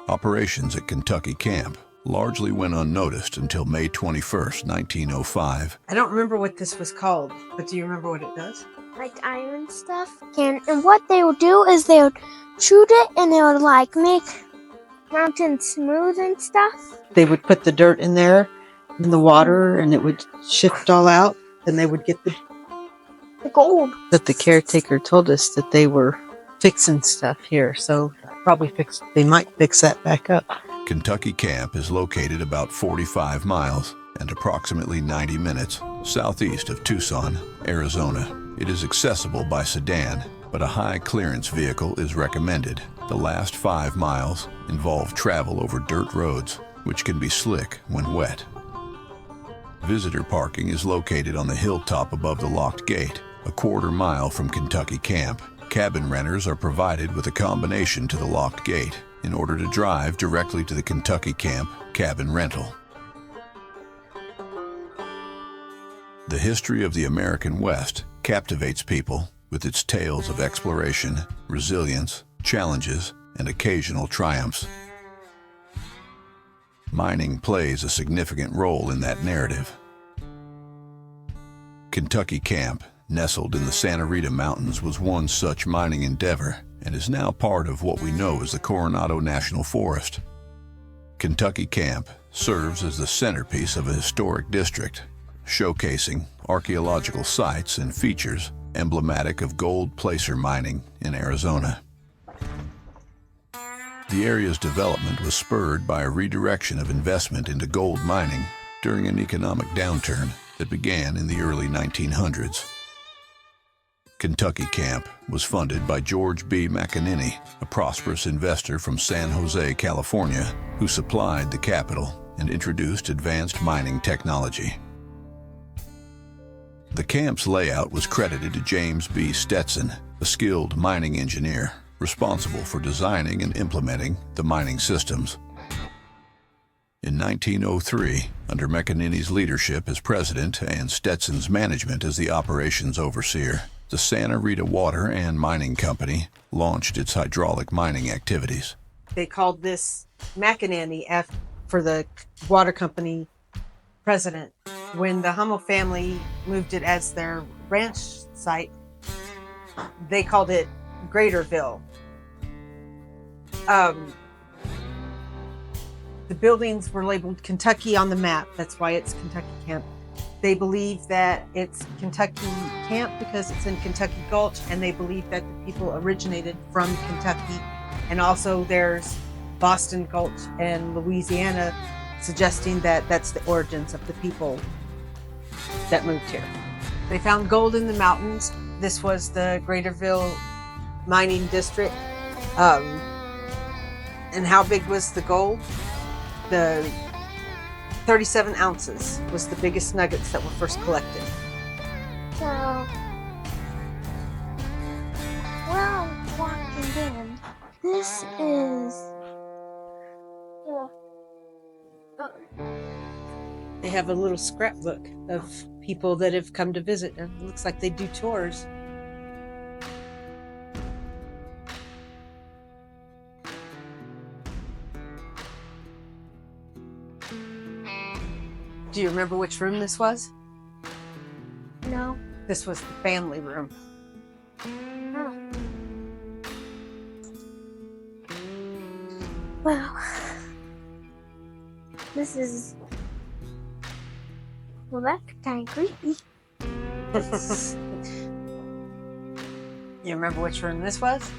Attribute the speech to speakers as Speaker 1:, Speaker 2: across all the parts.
Speaker 1: Operations at Kentucky Camp largely went unnoticed until May 21st, 1905.
Speaker 2: I don't remember what this was called, but do you remember what it does?
Speaker 3: Like iron stuff. And what they would do is they would shoot it and they would like make mountains smooth and stuff.
Speaker 2: They would put the dirt in there, in the water, and it would shift all out, and they would get the
Speaker 3: gold.
Speaker 2: That the caretaker told us that they were fixing stuff here, so they might fix that back up.
Speaker 1: Kentucky Camp is located about 45 miles and approximately 90 minutes southeast of Tucson, Arizona. It is accessible by sedan, but a high-clearance vehicle is recommended. The last 5 miles involve travel over dirt roads, which can be slick when wet. Visitor parking is located on the hilltop above the locked gate, a quarter-mile from Kentucky Camp. Cabin renters are provided with a combination to the locked gate in order to drive directly to the Kentucky Camp cabin rental. The history of the American West captivates people with its tales of exploration, resilience, challenges, and occasional triumphs. Mining plays a significant role in that narrative. Kentucky Camp, nestled in the Santa Rita Mountains, was one such mining endeavor and is now part of what we know as the Coronado National Forest. Kentucky Camp serves as the centerpiece of a historic district, showcasing archaeological sites and features emblematic of gold placer mining in Arizona. The area's development was spurred by a redirection of investment into gold mining during an economic downturn that began in the early 1900s. Kentucky Camp was funded by George B. McAneny, a prosperous investor from San Jose, California, who supplied the capital and introduced advanced mining technology. The camp's layout was credited to James B. Stetson, a skilled mining engineer responsible for designing and implementing the mining systems. In 1903, under McAneny's leadership as president and Stetson's management as the operations overseer, the Santa Rita Water and Mining Company launched its hydraulic mining activities.
Speaker 2: They called this McAneny for the water company president. When the Hummel family moved it as their ranch site, they called it Greaterville. The buildings were labeled Kentucky on the map. That's why it's Kentucky Camp. They believe that it's Kentucky Camp because it's in Kentucky Gulch, and they believe that the people originated from Kentucky. And also there's Boston Gulch and Louisiana, suggesting that that's the origins of the people that moved here. They found gold in the mountains. This was the Greaterville mining district. And how big was the gold? The 37 ounces was the biggest nuggets that were first collected.
Speaker 3: So, well, walking in, this is...
Speaker 2: They have a little scrapbook of people that have come to visit, and it looks like they do tours. Do you remember which room this was?
Speaker 3: No.
Speaker 2: This was the family room.
Speaker 3: Oh. Well, this is... Well, that's kind of creepy.
Speaker 2: You remember which room this was?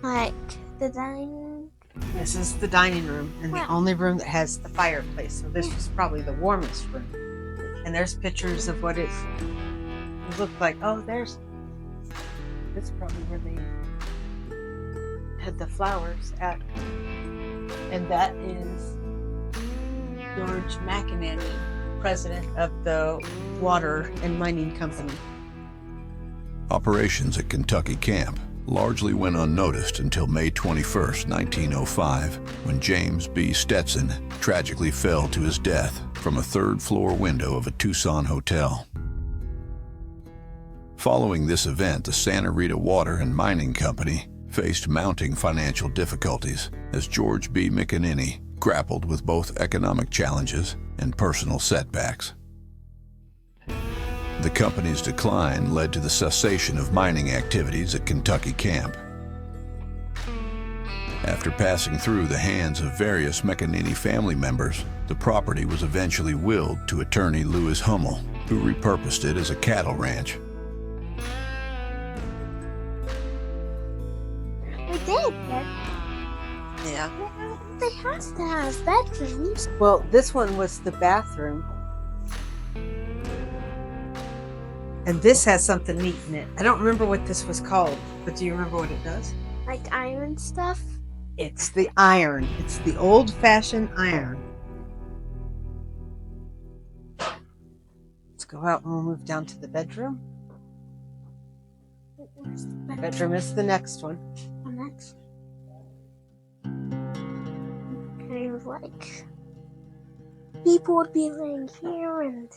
Speaker 3: Like, the dining room?
Speaker 2: This is the dining room, and the
Speaker 3: Wow.
Speaker 2: only room that has the fireplace. So this was probably the warmest room. And there's pictures of what it looked like. Oh, that's probably where they had the flowers at. And that is George McAneny, president of the Water and Mining Company.
Speaker 1: Operations at Kentucky Camp largely went unnoticed until May 21st, 1905, when James B. Stetson tragically fell to his death from a third-floor window of a Tucson hotel. Following this event, the Santa Rita Water and Mining Company faced mounting financial difficulties as George B. McAneny grappled with both economic challenges and personal setbacks. The company's decline led to the cessation of mining activities at Kentucky Camp. After passing through the hands of various McAneny family members, the property was eventually willed to attorney Lewis Hummel, who repurposed it as a cattle ranch.
Speaker 3: They did, but
Speaker 2: Yeah.
Speaker 3: they have to have bedrooms.
Speaker 2: Well, this one was the bathroom. And this has something neat in it. I don't remember what this was called, but do you remember what it does?
Speaker 3: Like iron stuff.
Speaker 2: It's the iron. It's the old-fashioned iron. Let's go out and we'll move down to the bedroom.
Speaker 3: Where's the bedroom?
Speaker 2: Bedroom is the next one.
Speaker 3: And that's kind of like people would be laying here, and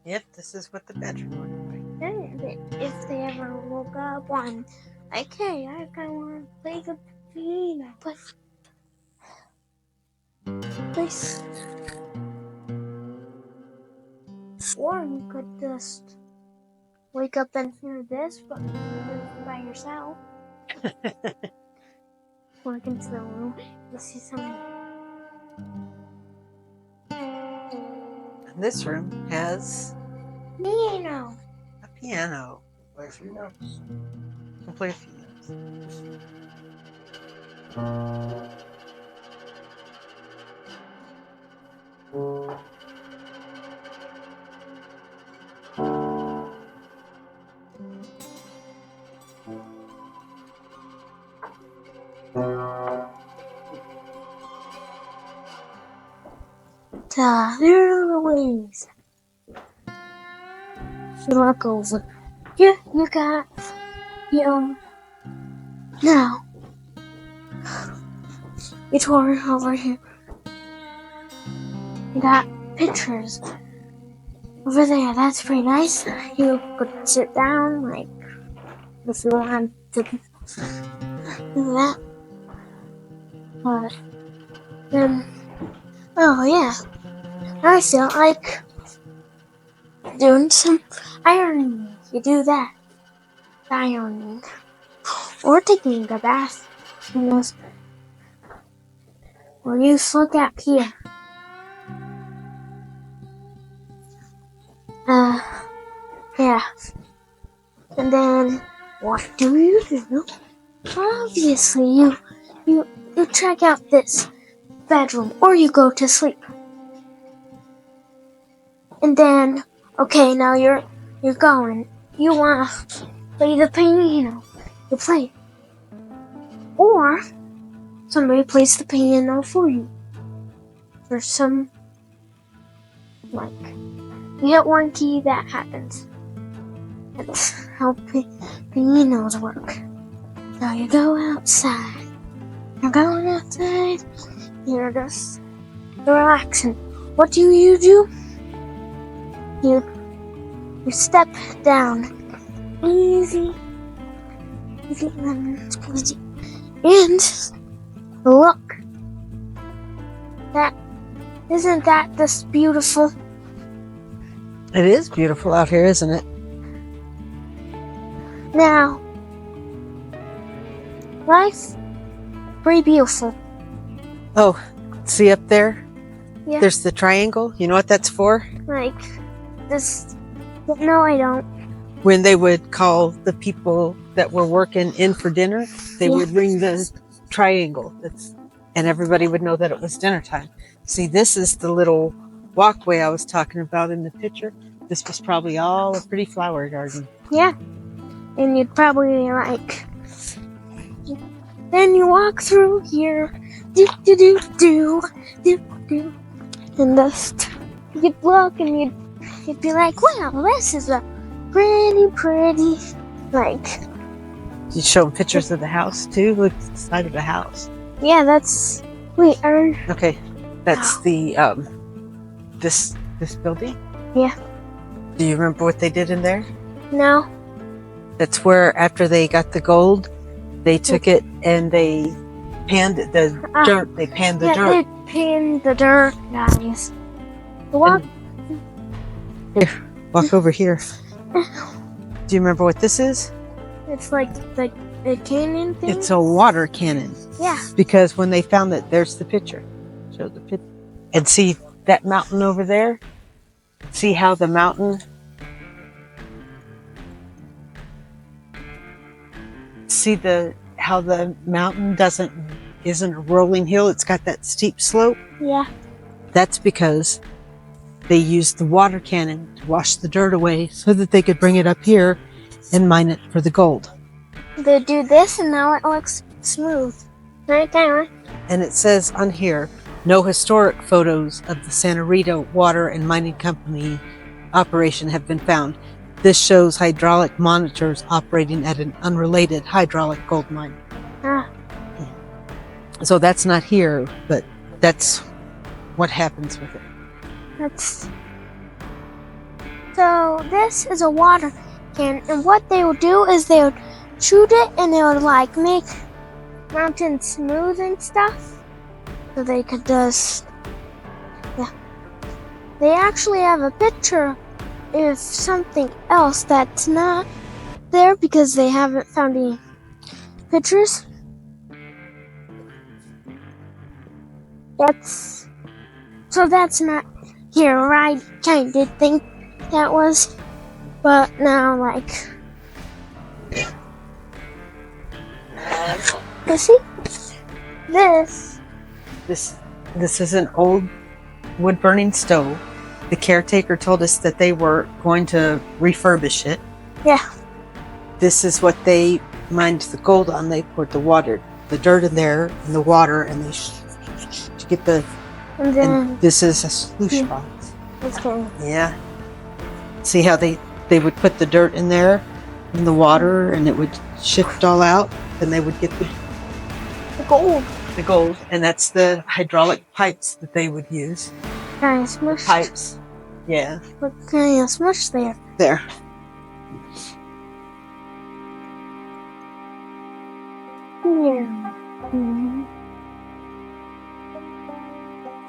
Speaker 2: Yep, this is what the bedroom looked like.
Speaker 3: then if they ever woke up one, like, hey, I kind of want to play the piano, but this, or you could just wake up and hear this, but you're by yourself. Walk into the room, you'll see something.
Speaker 2: And this room has
Speaker 3: Piano.
Speaker 2: a piano. Play a few notes. You can play a few notes.
Speaker 3: The wings. You look over. Yeah, you got your. Now, you tour over here. You got pictures over there. That's pretty nice. You could sit down, like, if you want to do that. But then, oh yeah, I feel like doing some ironing. You do that, ironing, or taking a bath. Or you look at here. Yeah. And then what do you do? Obviously, you check out this bedroom, or you go to sleep. And then, okay, now you're going. You wanna play the piano. You play it. Or somebody plays the piano for you. Or some, like, you hit one key, that happens. That's how pianos work. Now you go outside. You're going outside. You're just relaxing. What do? You step down. Easy. And look. Isn't that just beautiful?
Speaker 2: It is beautiful out here, isn't it?
Speaker 3: Now, life, pretty beautiful.
Speaker 2: Oh, see up there?
Speaker 3: Yeah.
Speaker 2: There's the triangle. You know what that's for?
Speaker 3: Like, this. No, I don't.
Speaker 2: When they would call the people that were working in for dinner, they would ring the triangle. And everybody would know that it was dinner time. See, this is the little walkway I was talking about in the picture. This was probably all a pretty flower garden.
Speaker 3: Yeah. And you'd probably like. Then you walk through here. And just. You'd look and you'd be like, wow, this is a pretty, like.
Speaker 2: You show them pictures of the house too? Look at the side of the house.
Speaker 3: Yeah, that's. Wait,
Speaker 2: Okay, that's the this building.
Speaker 3: Yeah.
Speaker 2: Do you remember what they did in there?
Speaker 3: No.
Speaker 2: That's where after they got the gold, They took it and they panned it, the dirt. They panned the dirt.
Speaker 3: They panned the dirt, guys. What?
Speaker 2: Here, walk over here. Do you remember what this is?
Speaker 3: It's like the cannon thing?
Speaker 2: It's a water cannon.
Speaker 3: Yeah.
Speaker 2: Because when they found it, there's the picture. Show the picture. And see that mountain over there? See how the mountain... See how the mountain isn't a rolling hill? It's got that steep slope.
Speaker 3: Yeah.
Speaker 2: That's because they used the water cannon to wash the dirt away so that they could bring it up here and mine it for the gold.
Speaker 3: They do this and now it looks smooth. Right there.
Speaker 2: And it says on here, no historic photos of the Santa Rita Water and Mining Company operation have been found. This shows hydraulic monitors operating at an unrelated hydraulic gold mine.
Speaker 3: Ah.
Speaker 2: So that's not here, but that's what happens with it.
Speaker 3: So this is a water cannon, and what they would do is they would shoot it and they would like make mountains smooth and stuff. So they could just, yeah. They actually have a picture of something else that's not there because they haven't found any pictures. That's not here. I kind of think that was, but now like, you see,
Speaker 2: This is an old wood burning stove. The caretaker told us that they were going to refurbish it.
Speaker 3: Yeah.
Speaker 2: This is what they mined the gold on. They poured the dirt in there and the water, and they to get the.
Speaker 3: And then
Speaker 2: and this is a sluice box.
Speaker 3: okay.
Speaker 2: Yeah. See how they would put the dirt in there, in the water, and it would shift all out, and they would get the
Speaker 3: gold.
Speaker 2: The gold, and that's the hydraulic pipes that they would use.
Speaker 3: Kind of smushed.
Speaker 2: Pipes. Yeah.
Speaker 3: Look, kind of smushed there.
Speaker 2: There.
Speaker 3: Yeah. Mm-hmm.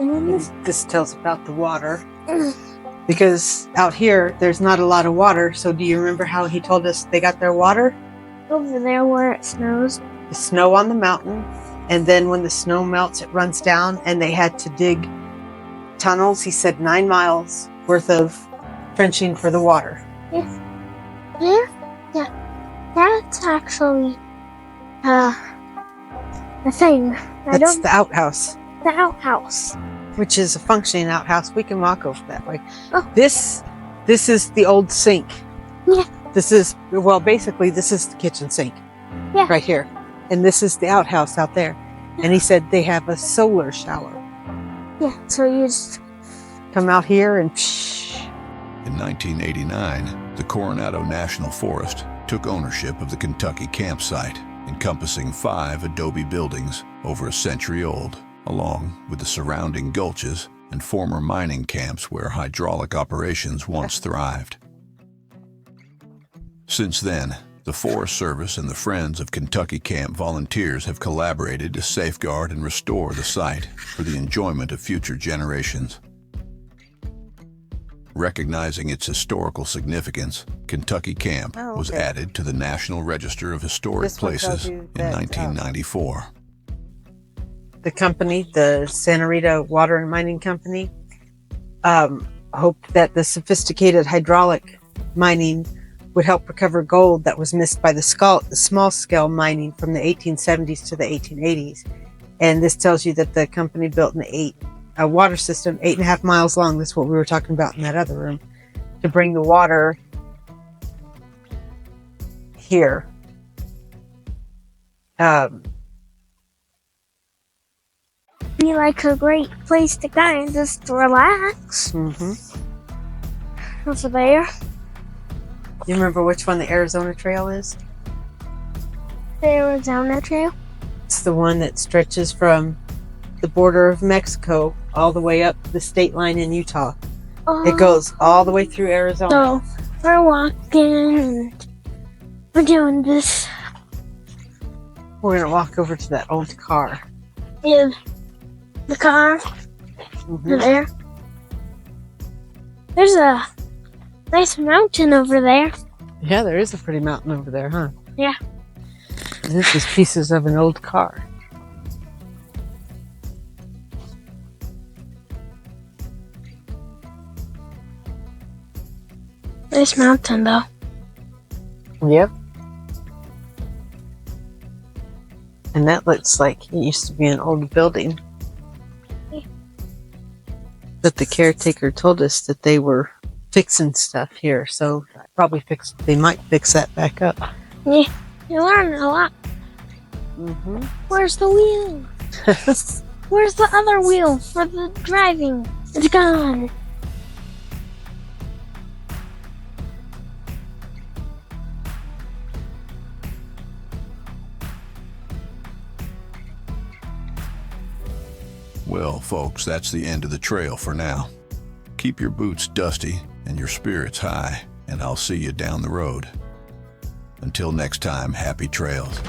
Speaker 3: And
Speaker 2: This tells about the water. Because out here, there's not a lot of water. So do you remember how he told us they got their water?
Speaker 3: over there where it snows.
Speaker 2: The snow on the mountain. And then when the snow melts, it runs down, and they had to dig tunnels. He said 9 miles worth of trenching for the water.
Speaker 3: Yeah. That's actually a thing.
Speaker 2: That's the outhouse,
Speaker 3: The outhouse.
Speaker 2: which is a functioning outhouse. We can walk over that way.
Speaker 3: Oh.
Speaker 2: This is the old sink.
Speaker 3: Yeah.
Speaker 2: This is the kitchen sink.
Speaker 3: Yeah.
Speaker 2: Right here. And this is the outhouse out there. And he said they have a solar shower.
Speaker 3: Yeah. So you just
Speaker 2: Come out here and
Speaker 1: In 1989, the Coronado National Forest took ownership of the Kentucky campsite, encompassing 5 adobe buildings over a century old, along with the surrounding gulches and former mining camps where hydraulic operations once thrived. Since then, the Forest Service and the Friends of Kentucky Camp volunteers have collaborated to safeguard and restore the site for the enjoyment of future generations. Recognizing its historical significance, Kentucky Camp was added to the National Register of Historic
Speaker 2: This one tells
Speaker 1: Places
Speaker 2: you
Speaker 1: in
Speaker 2: that,
Speaker 1: 1994.
Speaker 2: the company, the Santa Rita Water and Mining Company, hoped that the sophisticated hydraulic mining would help recover gold that was missed by the small-scale mining from the 1870s to the 1880s. And this tells you that the company built a water system 8.5 miles long. That's what we were talking about in that other room, to bring the water here.
Speaker 3: be like a great place to kind of just relax over there.
Speaker 2: You remember which one the Arizona Trail is?
Speaker 3: The Arizona Trail.
Speaker 2: It's the one that stretches from the border of Mexico all the way up the state line in Utah. It goes all the way through Arizona.
Speaker 3: So we're walking and we're doing this.
Speaker 2: We're gonna walk over to that old car.
Speaker 3: In the car.
Speaker 2: Mhm.
Speaker 3: There. There's a nice mountain over there.
Speaker 2: Yeah, there is a pretty mountain over there, huh?
Speaker 3: Yeah.
Speaker 2: This is pieces of an old car.
Speaker 3: Nice mountain, though.
Speaker 2: Yep. And that looks like it used to be an old building.
Speaker 3: Yeah.
Speaker 2: But the caretaker told us that they were fixing stuff here, so they might fix that back up.
Speaker 3: Yeah, you learn a lot.
Speaker 2: Mm-hmm.
Speaker 3: Where's the wheel? Where's the other wheel for the driving? It's gone.
Speaker 1: Well, folks, that's the end of the trail for now. Keep your boots dusty and your spirits high, and I'll see you down the road. Until next time, happy trails.